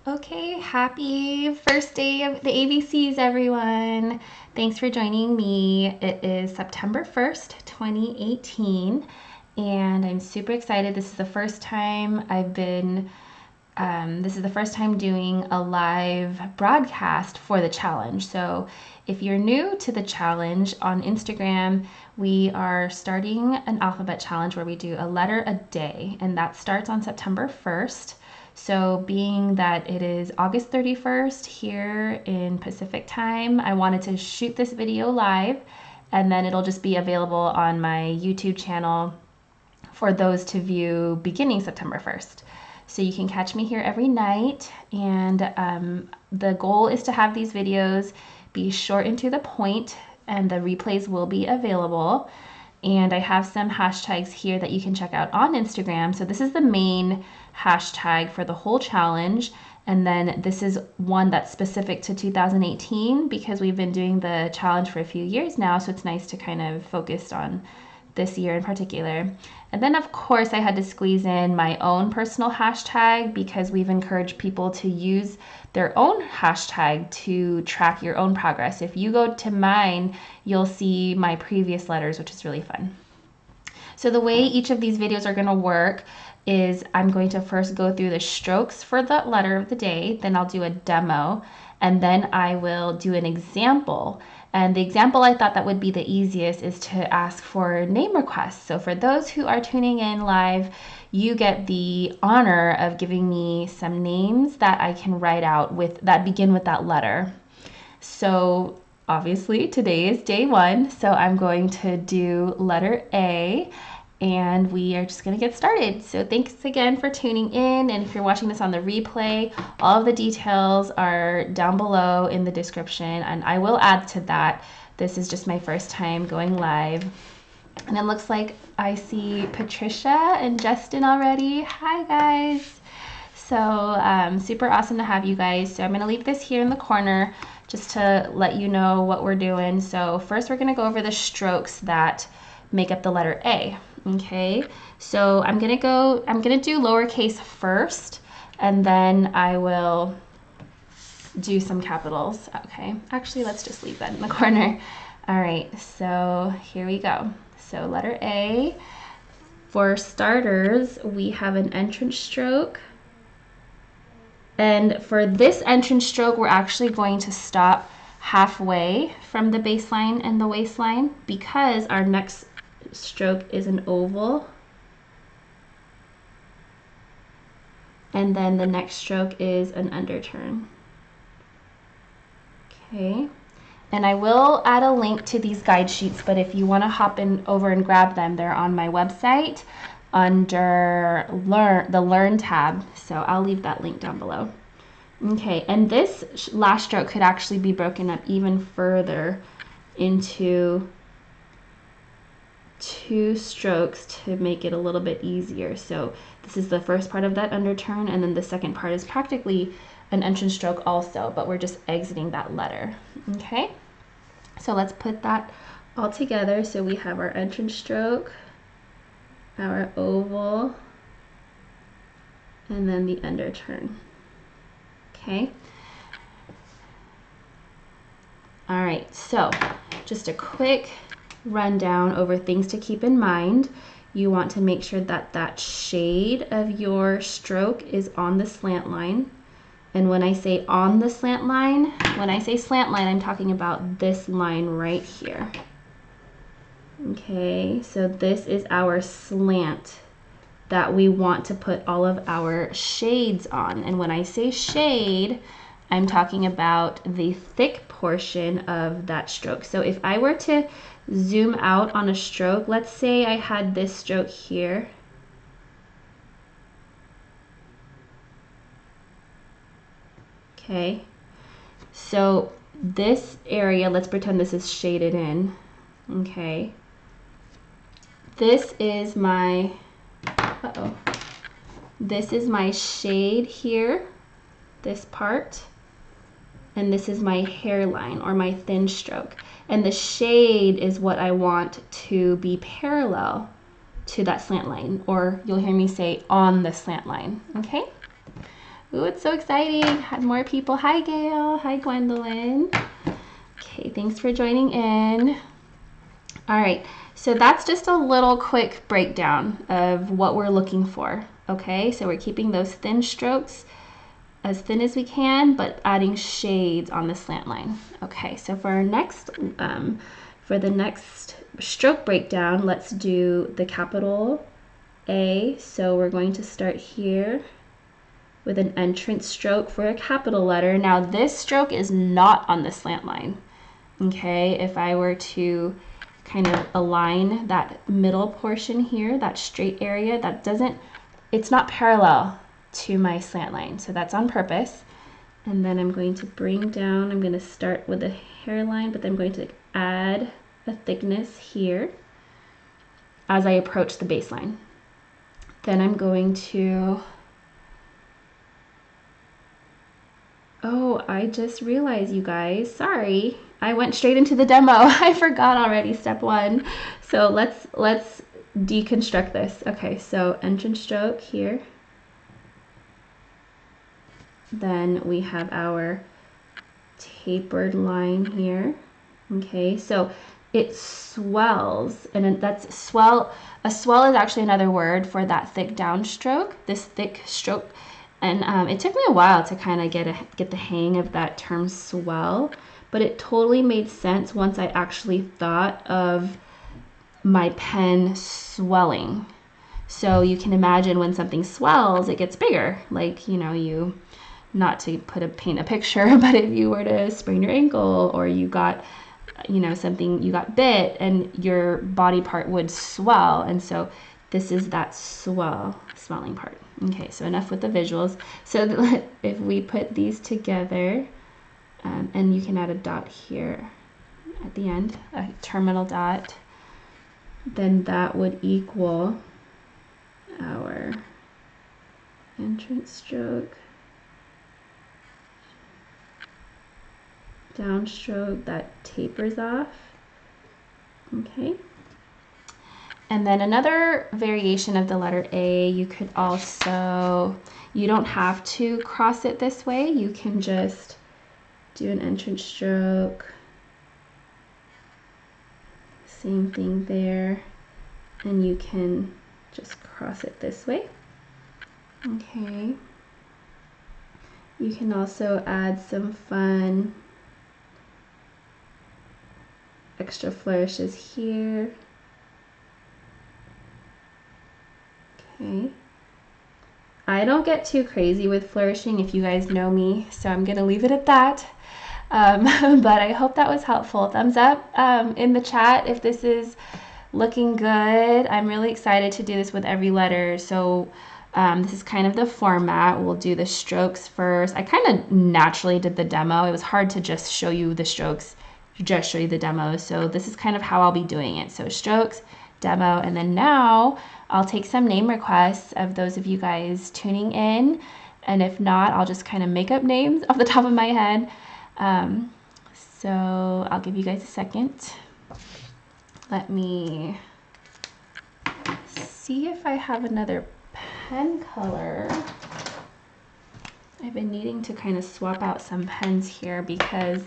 Okay, happy first day of the ABCs, everyone. Thanks for joining me. It is September 1st, 2018, and I'm super excited. This is the first time doing a live broadcast for the challenge. So if you're new to the challenge on Instagram, we are starting an alphabet challenge where we do a letter a day, and that starts on September 1st. So being that it is August 31st here in Pacific time, I wanted to shoot this video live, and then it'll just be available on my YouTube channel for those to view beginning September 1st. So you can catch me here every night, and the goal is to have these videos be short and to the point, and the replays will be available. And I have some hashtags here that you can check out on Instagram. So this is the main hashtag for the whole challenge. And then this is one that's specific to 2018 because we've been doing the challenge for a few years now. So it's nice to kind of focus on this year in particular. And then of course I had to squeeze in my own personal hashtag because we've encouraged people to use their own hashtag to track your own progress. If you go to mine, you'll see my previous letters, which is really fun. So the way each of these videos are going to work is I'm going to first go through the strokes for the letter of the day, then I'll do a demo, and then I will do an example. And the example I thought that would be the easiest is to ask for name requests. So for those who are tuning in live, you get the honor of giving me some names that I can write out that begin with that letter. So obviously today is day one, so I'm going to do letter A, and we are just going to get started. So thanks again for tuning in, and if you're watching this on the replay, all of the details are down below in the description, and I will add to that. This is just my first time going live, and it looks like I see Patricia and Justin already. Hi guys. So super awesome to have you guys. So I'm going to leave this here in the corner just to let you know what we're doing. So first we're going to go over the strokes that make up the letter A. Okay, so I'm gonna do lowercase first, and then I will do some capitals. Okay, actually let's just leave that in the corner. All right, so here we go. So letter A, for starters, we have an entrance stroke, and for this entrance stroke we're actually going to stop halfway from the baseline and the waistline because our next stroke is an oval, and then the next stroke is an underturn. Okay, and I will add a link to these guide sheets, but if you want to hop in over and grab them, they're on my website under the Learn tab, so I'll leave that link down below. Okay, and this last stroke could actually be broken up even further into 2 strokes to make it a little bit easier. So this is the first part of that underturn, and then the second part is practically an entrance stroke also, but we're just exiting that letter. Okay, so let's put that all together. So we have our entrance stroke, our oval, and then the underturn. Okay, all right, so just a quick rundown over things to keep in mind. You want to make sure that that shade of your stroke is on the slant line. And when I say on the slant line, when I say slant line, I'm talking about this line right here. Okay, so this is our slant that we want to put all of our shades on. And when I say shade, I'm talking about the thick portion of that stroke. So if I were to zoom out on a stroke, let's say I had this stroke here. Okay, so this area, let's pretend this is shaded in. Okay, this is my, this is my shade here, this part, and this is my hairline or my thin stroke. And the shade is what I want to be parallel to that slant line, or you'll hear me say on the slant line. Okay, Ooh, it's so exciting. Had more people. Hi, Gail. Hi, Gwendolyn. Okay, thanks for joining in. All right, so that's just a little quick breakdown of what we're looking for. Okay, so we're keeping those thin strokes as thin as we can, but adding shades on the slant line. Okay, so for our next, for the next stroke breakdown, let's do the capital A. So we're going to start here with an entrance stroke for a capital letter. Now this stroke is not on the slant line. Okay, if I were to kind of align that middle portion here, that straight area, that doesn't, it's not parallel to my slant line. So that's on purpose. And then I'm going to bring down, I'm going to start with a hairline, but then I'm going to add a thickness here as I approach the baseline. Then I'm going to, oh, I just realized, you guys, sorry, I went straight into the demo. I forgot already step one. So let's deconstruct this. Okay, so entrance stroke here. Then we have our tapered line here. Okay, so it swells, and that's swell. A swell is actually another word for that thick downstroke, this thick stroke. And it took me a while to kind of get the hang of that term swell, but it totally made sense once I actually thought of my pen swelling. So you can imagine when something swells, it gets bigger. Like, you know, not to paint a picture, but if you were to sprain your ankle, or you got, you know, you got bit, and your body part would swell. And so this is that swelling part. Okay, so enough with the visuals. So if we put these together, and you can add a dot here at the end, a terminal dot, then that would equal our entrance stroke, downstroke that tapers off. Okay. And then another variation of the letter A, you could also, you don't have to cross it this way. You can just do an entrance stroke. Same thing there. And you can just cross it this way. Okay. You can also add some fun extra flourishes here. Okay. I don't get too crazy with flourishing, if you guys know me, so I'm gonna leave it at that. But I hope that was helpful. Thumbs up in the chat if this is looking good. I'm really excited to do this with every letter. So this is kind of the format. We'll do the strokes first. I kind of naturally did the demo. It was hard to just show you the strokes, just show you the demo. So this is kind of how I'll be doing it. So strokes, demo, and then now I'll take some name requests of those of you guys tuning in, and if not, I'll just kind of make up names off the top of my head. So I'll give you guys a second. Let me see if I have another pen color. I've been needing to kind of swap out some pens here because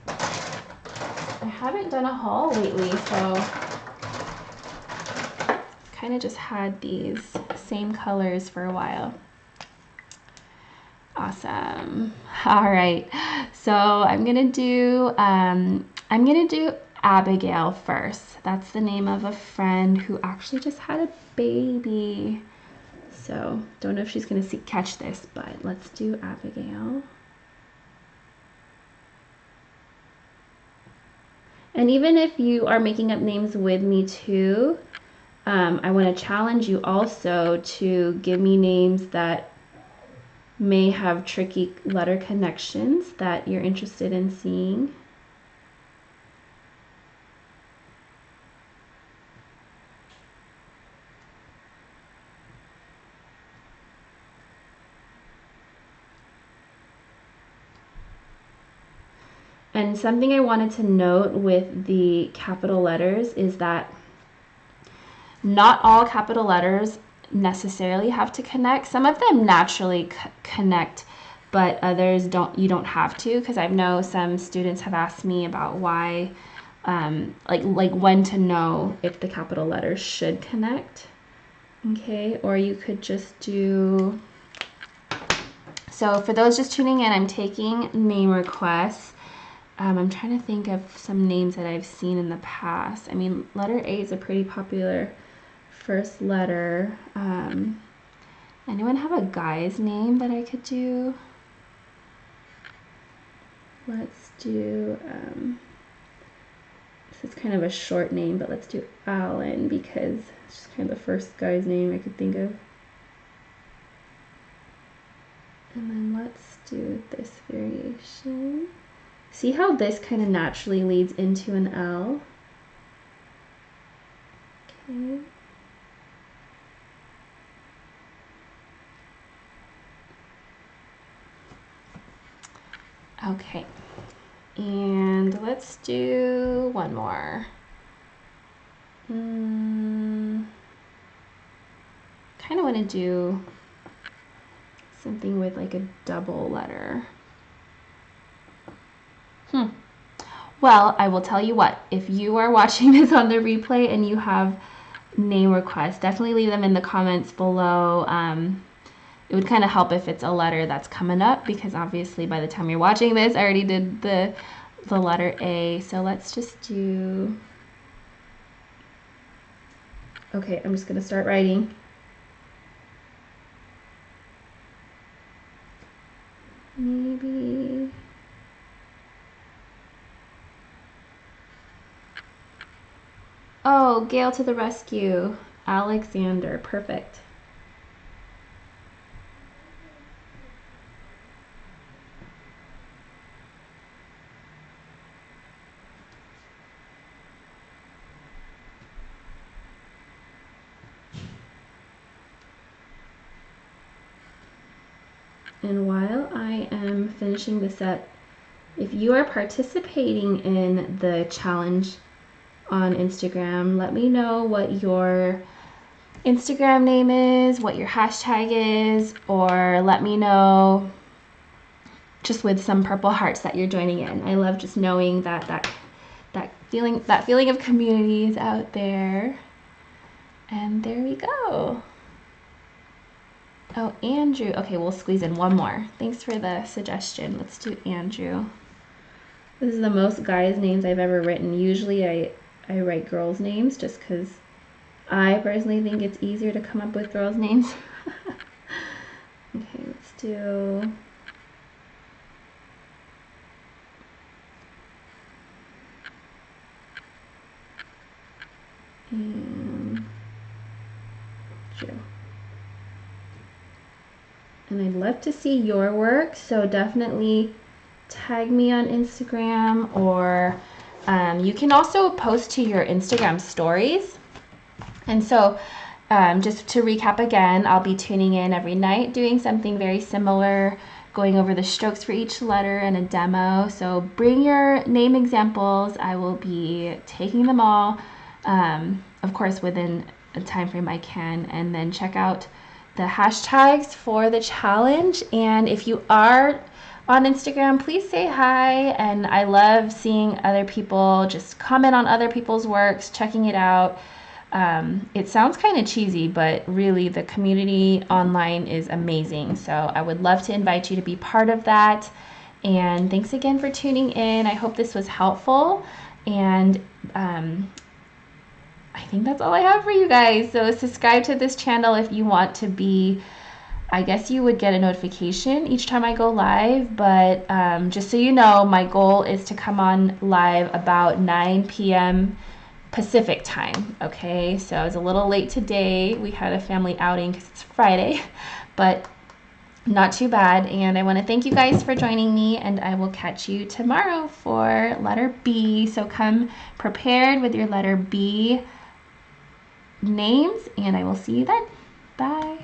I haven't done a haul lately, so kind of just had these same colors for a while. Awesome. All right, so I'm gonna do Abigail first. That's the name of a friend who actually just had a baby. So don't know if she's gonna catch this, but let's do Abigail. And even if you are making up names with me too, I want to challenge you also to give me names that may have tricky letter connections that you're interested in seeing. And something I wanted to note with the capital letters is that not all capital letters necessarily have to connect. Some of them naturally connect, but others don't. You don't have to, because I know some students have asked me about why, like when to know if the capital letters should connect. Okay, or you could just do. So for those just tuning in, I'm taking name requests. I'm trying to think of some names that I've seen in the past. I mean, letter A is a pretty popular first letter. Anyone have a guy's name that I could do? Let's do, this is kind of a short name, but let's do Alan, because it's just kind of the first guy's name I could think of. And then let's do this variation. See how this kind of naturally leads into an L? Okay. Okay, and let's do one more. Kind of want to do something with like a double letter. Well, I will tell you what, if you are watching this on the replay and you have name requests, definitely leave them in the comments below. It would kind of help if it's a letter that's coming up, because obviously by the time you're watching this, I already did the letter A. So let's just do, okay, I'm just going to start writing. Maybe, oh, Gail to the rescue. Alexander, perfect. And while I am finishing this up, if you are participating in the challenge on Instagram, let me know what your Instagram name is, what your hashtag is, or let me know just with some purple hearts that you're joining in. I love just knowing that feeling of community is out there. And there we go. Oh, Andrew. Okay, we'll squeeze in one more. Thanks for the suggestion. Let's do Andrew. This is the most guys' names I've ever written. Usually I write girls' names just because I personally think it's easier to come up with girls' names. Okay, let's do... And Joe. And I'd love to see your work, so definitely tag me on Instagram, or you can also post to your Instagram stories. And so just to recap again, I'll be tuning in every night doing something very similar, going over the strokes for each letter and a demo. So bring your name examples. I will be taking them all, of course within a time frame I can, and then check out the hashtags for the challenge. And if you are on Instagram, please say hi. And I love seeing other people just comment on other people's works, checking it out. It sounds kind of cheesy, but really the community online is amazing. So I would love to invite you to be part of that. And thanks again for tuning in. I hope this was helpful. And I think that's all I have for you guys. So subscribe to this channel if you want to be, I guess you would get a notification each time I go live, but just so you know, my goal is to come on live about 9 p.m. Pacific time, okay? So I was a little late today. We had a family outing because it's Friday, but not too bad. And I want to thank you guys for joining me, and I will catch you tomorrow for letter B. So come prepared with your letter B names, and I will see you then. Bye.